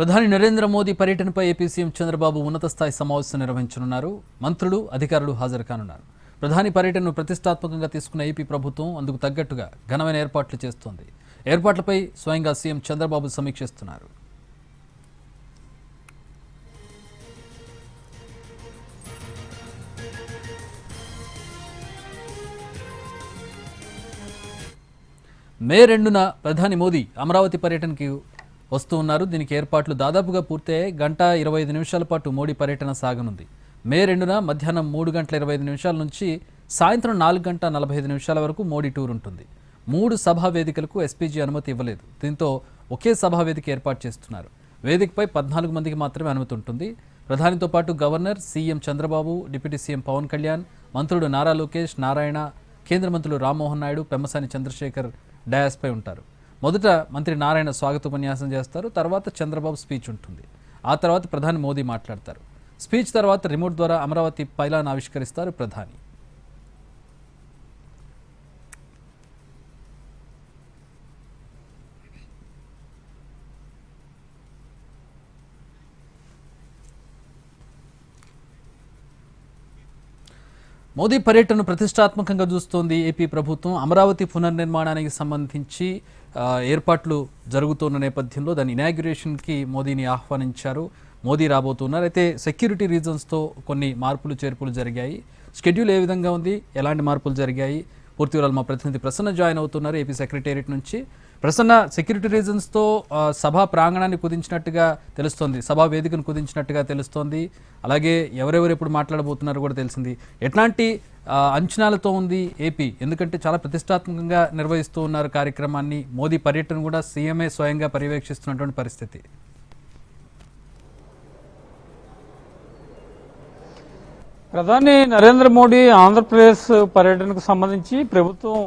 ప్రధాని నరేంద్ర మోదీ పర్యటనపై AP CM Chandrababu ఉన్నత స్థాయి సమావేశం నిర్వహించనున్నారు. మంత్రులు, అధికారులు హాజరు కానున్నారు. ప్రధాని పర్యటనను ప్రతిష్టాత్మకంగా తీసుకున్న ఏపీ ప్రభుత్వం అందుకు తగ్గట్టుగా ఘనమైన ఏర్పాట్లు చేస్తోంది. ఏర్పాట్లపై స్వయంగా సీఎం చంద్రబాబు సమీక్షిస్తున్నారు. మే 2న ప్రధాని మోదీ అమరావతి పర్యటనకి వస్తూ ఉన్నారు. దీనికి ఏర్పాట్లు దాదాపుగా పూర్తయ్యాయి. 1:25 పాటు మోడీ పర్యటన సాగనుంది. మే 2న మధ్యాహ్నం 3:25 నుంచి సాయంత్రం 4:45 వరకు మోడీ టూర్ ఉంటుంది. 3 సభా వేదికలకు ఎస్పీజీ అనుమతి ఇవ్వలేదు. దీంతో ఒకే సభా వేదిక ఏర్పాటు చేస్తున్నారు. వేదికపై 14 మందికి మాత్రమే అనుమతి ఉంటుంది. ప్రధానితో పాటు governor, CM Chandrababu, deputy CM Pawan Kalyan, మంత్రులు నారా లోకేష్, నారాయణ, కేంద్ర మంత్రులు రామ్మోహన్ నాయుడు, పెమ్మసాని చంద్రశేఖర్ డయాస్పై ఉంటారు. మొదట మంత్రి నారాయణ స్వాగతోపన్యాసం చేస్తారు. తర్వాత చంద్రబాబు స్పీచ్ ఉంటుంది. ఆ తర్వాత ప్రధాని మోదీ మాట్లాడతారు. స్పీచ్ తర్వాత రిమోట్ ద్వారా అమరావతి పైలాన్ ఆవిష్కరిస్తారు ప్రధాని. మోదీ పర్యటనను ప్రతిష్టాత్మకంగా చూస్తోంది ఏపీ ప్రభుత్వం. అమరావతి పునర్నిర్మాణానికి సంబంధించి ఏర్పాట్లు జరుగుతున్న నేపథ్యంలో దాని ఇనాగ్యురేషన్కి మోదీని ఆహ్వానించారు. మోదీ రాబోతున్నారు. అయితే సెక్యూరిటీ రీజన్స్తో కొన్ని మార్పులు చేర్పులు జరిగాయి. షెడ్యూల్ ఏ విధంగా ఉంది, ఎలాంటి మార్పులు జరిగాయి, పూర్తి వివరాలు మా ప్రతినిధి ప్రసన్న జాయిన్ అవుతున్నారు ఏపీ సెక్రటేరియట్ నుంచి. ప్రసన్న, సెక్యూరిటీ రీజన్స్తో సభా ప్రాంగణాన్ని కుదించినట్టుగా తెలుస్తోంది, సభా వేదికను కుదించినట్టుగా తెలుస్తోంది. అలాగే ఎవరెవరు ఎప్పుడు మాట్లాడబోతున్నారో కూడా తెలిసింది. ఎట్లాంటి అంచనాలతో ఉంది ఏపీ? ఎందుకంటే చాలా ప్రతిష్టాత్మకంగా నిర్వహిస్తూ ఉన్నారు కార్యక్రమాన్ని. మోదీ పర్యటన కూడా సీఎంఏ స్వయంగా పర్యవేక్షిస్తున్నటువంటి పరిస్థితి. ప్రధాని నరేంద్ర మోడీ ఆంధ్రప్రదేశ్ పర్యటనకు సంబంధించి ప్రభుత్వం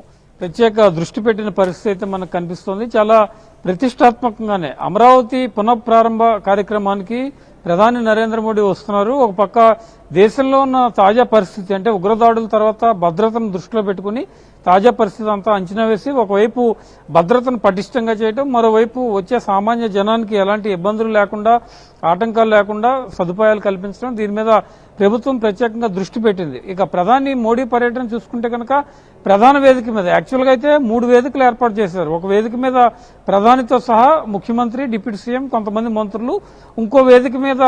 ప్రత్యేక దృష్టి పెట్టిన పరిస్థితి అయితే మనకు కనిపిస్తోంది. చాలా ప్రతిష్టాత్మకంగానే అమరావతి పునఃప్రారంభ కార్యక్రమానికి ప్రధాని నరేంద్ర మోడీ వస్తున్నారు. ఒక పక్క దేశంలో ఉన్న తాజా పరిస్థితి అంటే ఉగ్రదాడుల తర్వాత భద్రతను దృష్టిలో పెట్టుకుని తాజా పరిస్థితి అంతా అంచనా వేసి ఒకవైపు భద్రతను పటిష్టంగా చేయడం, మరోవైపు వచ్చే సామాన్య జనానికి ఎలాంటి ఇబ్బందులు లేకుండా, ఆటంకాలు లేకుండా సదుపాయాలు కల్పించడం, దీని మీద ప్రభుత్వం ప్రత్యేకంగా దృష్టి పెట్టింది. ఇక ప్రధాని మోడీ పర్యటన చూసుకుంటే కనుక ప్రధాన వేదిక మీద యాక్చువల్గా అయితే 3 వేదికలు ఏర్పాటు చేశారు. ఒక వేదిక మీద ప్రధానితో సహా ముఖ్యమంత్రి, డిప్యూటీ సీఎం, కొంతమంది మంత్రులు, ఇంకో వేదిక మీద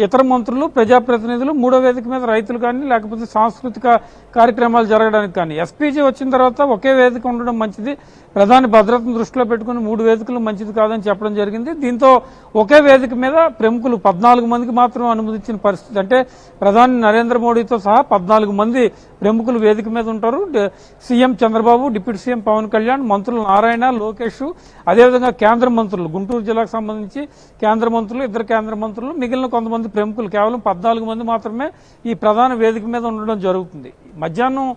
ఇతర మంత్రులు, ప్రజాప్రతినిధులు, మూడో వేదిక మీద రైతులు కానీ లేకపోతే సాంస్కృతిక కార్యక్రమాలు జరగడానికి కానీ. ఎస్పీజీ వచ్చిన తర్వాత ఒకే వేదిక ఉండడం మంచిది, ప్రధాని భద్రతను దృష్టిలో పెట్టుకుని 3 వేదికలు మంచిది కాదని చెప్పడం జరిగింది. దీంతో ఒకే వేదిక మీద ప్రముఖులు 14 మందికి మాత్రం అనుమతించిన పరిస్థితి. అంటే ప్రధాని నరేంద్ర మోడీతో సహా 14 మంది ప్రముఖులు వేదిక మీద ఉంటారు. CM Chandrababu, deputy CM Pawan Kalyan, మంత్రులు నారాయణ, లోకేష్, అదేవిధంగా కేంద్ర మంత్రులు, గుంటూరు జిల్లాకు సంబంధించి కేంద్ర మంత్రులు, ఇద్దరు కేంద్ర మంత్రులు, మిగిలిన కొంతమంది ప్రముఖులు, కేవలం 14 మంది మాత్రమే ఈ ప్రధాన వేదిక మీద ఉండడం జరుగుతుంది. మధ్యాహ్నం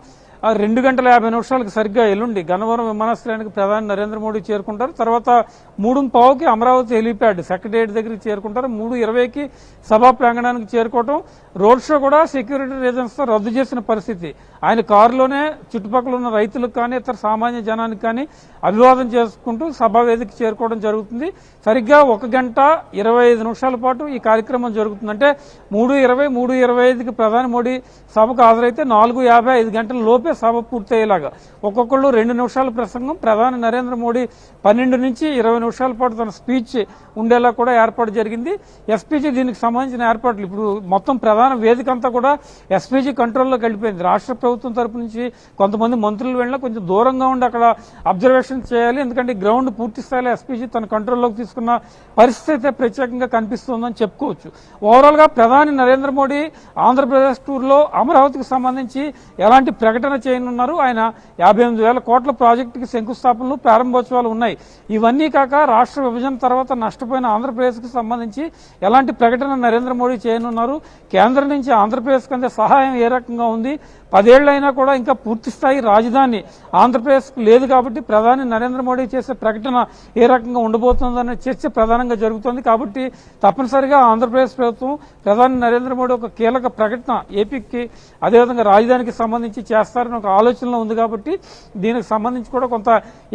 2:50 సరిగ్గా ఎల్లుండి గన్నవరం విమానాశ్రయానికి ప్రధాని నరేంద్ర మోడీ చేరుకుంటారు. తర్వాత 3:15కి అమరావతి హెలీప్యాడ్ సెక్రటేరియట్ దగ్గరికి చేరుకుంటారు. 3:20కి సభా ప్రాంగణానికి చేరుకోవటం. రోడ్ షో కూడా సెక్యూరిటీ రీజన్స్తో రద్దు చేసిన పరిస్థితి. ఆయన కారులోనే చుట్టుపక్కల ఉన్న రైతులకు కానీ ఇతర సామాన్య జనానికి కానీ అభివాదం చేసుకుంటూ సభా వేదికకి చేరుకోవడం జరుగుతుంది. సరిగ్గా 1:25 పాటు ఈ కార్యక్రమం జరుగుతుంది. అంటే 3:20, 3:25కి ప్రధాని మోడీ సభకు హాజరైతే 4:55 గంటల లోపే సభ పూర్తయ్యేలాగా ఒక్కొక్కళ్ళు 2 నిమిషాల ప్రసంగం, ప్రధాని నరేంద్ర మోడీ 12 నుంచి 20 నిమిషాల పాటు తన స్పీచ్ ఉండేలా కూడా ఏర్పాటు జరిగింది. ఎస్పీజీ దీనికి సంబంధించిన ఏర్పాట్లు ఇప్పుడు మొత్తం ప్రధాన వేదిక అంతా కూడా ఎస్పీజీ కంట్రోల్లోకి వెళ్ళిపోయింది. రాష్ట్ర ప్రభుత్వం తరపు నుంచి కొంతమంది మంత్రులు వెళ్ళినా కొంచెం దూరంగా ఉండి అక్కడ అబ్జర్వేషన్ చేయాలి. ఎందుకంటే గ్రౌండ్ పూర్తి స్థాయిలో ఎస్పీజీ తన కంట్రోల్లోకి తీసుకున్న పరిస్థితి అయితే ప్రత్యేకంగా కనిపిస్తోందని చెప్పుకోవచ్చు. ఓవరాల్ గా ప్రధాని నరేంద్ర మోడీ ఆంధ్రప్రదేశ్ టూర్లో అమరావతికి సంబంధించి ఎలాంటి ప్రకటన చేయనున్నారు? ఆయన 58,000 కోట్ల ప్రాజెక్టుకి శంకుస్థాపనలు, ప్రారంభోత్సవాలు ఉన్నాయి. ఇవన్నీ కాక రాష్ట్ర విభజన తర్వాత నష్టపోయిన ఆంధ్రప్రదేశ్కి సంబంధించి ఎలాంటి ప్రకటన నరేంద్ర మోడీ చేయనున్నారు? కేంద్రం నుంచి ఆంధ్రప్రదేశ్కి అందే సహాయం ఏ రకంగా ఉంది? 10 ఏళ్లైనా కూడా ఇంకా పూర్తి స్థాయి రాజధాని ఆంధ్రప్రదేశ్కు లేదు కాబట్టి ప్రధాని నరేంద్ర మోడీ చేసే ప్రకటన ఏ రకంగా ఉండబోతుందనే చర్చ ప్రధానంగా జరుగుతోంది. కాబట్టి తప్పనిసరిగా ఆంధ్రప్రదేశ్ ప్రభుత్వం ప్రధాని నరేంద్ర మోడీ ఒక కీలక ప్రకటన ఏపీకి అదేవిధంగా రాజధానికి సంబంధించి చేస్తారని చేయాలనే ఒక ఆలోచనలో ఉంది కాబట్టి దీనికి సంబంధించి కూడా కొంత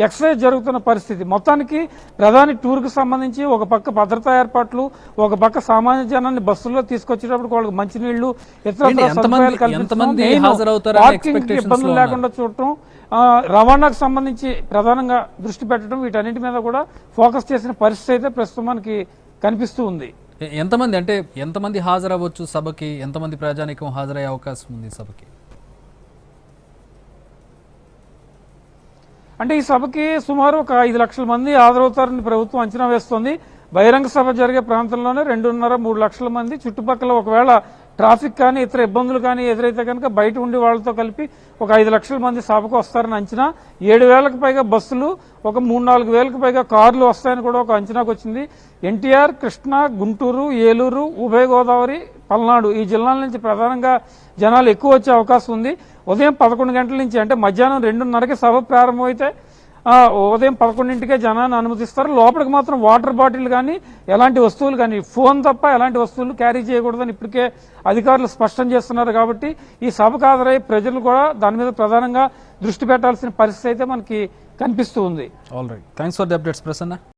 ఎక్సర్సైజ్ జరుగుతున్న పరిస్థితి. మొత్తానికి ప్రధాని టూర్కు సంబంధించి ఒక పక్క భద్రతా ఏర్పాట్లు, ఒక పక్క సామాన్య జనాన్ని బస్సుల్లో తీసుకొచ్చేటప్పుడు వాళ్ళకి మంచినీళ్లు, ఇతర ఎంతమంది హాజరవుతారనే పార్కింగ్ expectations ఇబ్బందులు లో లేకుండా చూడటం, రవాణాకు సంబంధించి ప్రధానంగా దృష్టి పెట్టడం, వీటన్నిటి మీద కూడా ఫోకస్ చేసిన పరిస్థితి అయితే ప్రస్తుతం మనకి కనిపిస్తూ ఉంది. ఎంతమంది హాజరవ్వచ్చు సభకి? ఎంతమంది ప్రజానీకం హాజరయ్యే అవకాశం ఉంది సభకి? అంటే ఈ సభకి సుమారు ఒక 5 లక్షల మంది హాజరవుతారని ప్రభుత్వం అంచనా వేస్తోంది. బహిరంగ సభ జరిగే ప్రాంతంలోనే 2.5-3 లక్షల మంది, చుట్టుపక్కల ఒకవేళ ట్రాఫిక్ కానీ ఇతర ఇబ్బందులు కానీ ఎదురైతే కనుక బయట ఉండి వాళ్ళతో కలిపి ఒక 5 లక్షల మంది సభకు వస్తారని అంచనా. 7,000కు పైగా బస్సులు, ఒక 3-4 వేలకు పైగా కార్లు వస్తాయని కూడా ఒక అంచనాకు వచ్చింది. ఎన్టీఆర్, కృష్ణా, గుంటూరు, ఏలూరు, ఉభయ గోదావరి, పల్నాడు ఈ జిల్లాల నుంచి ప్రధానంగా జనాలు ఎక్కువ వచ్చే అవకాశం ఉంది. ఉదయం 11 గంటల నుంచి, అంటే మధ్యాహ్నం 2:30కి సభ ప్రారంభమైతే ఉదయం 11ంటికే జనాన్ని అనుమతిస్తారు. లోపలికి మాత్రం వాటర్ బాటిల్ కానీ ఎలాంటి వస్తువులు కానీ, ఫోన్ తప్ప ఎలాంటి వస్తువులు క్యారీ చేయకూడదని ఇప్పటికే అధికారులు స్పష్టం చేస్తున్నారు. కాబట్టి ఈ సభకు హాజరయ్యే ప్రజలు కూడా దాని మీద ప్రధానంగా దృష్టి పెట్టాల్సిన పరిస్థితి అయితే మనకి కనిపిస్తూ ఉంది. All right, thanks for the updates Prasanna.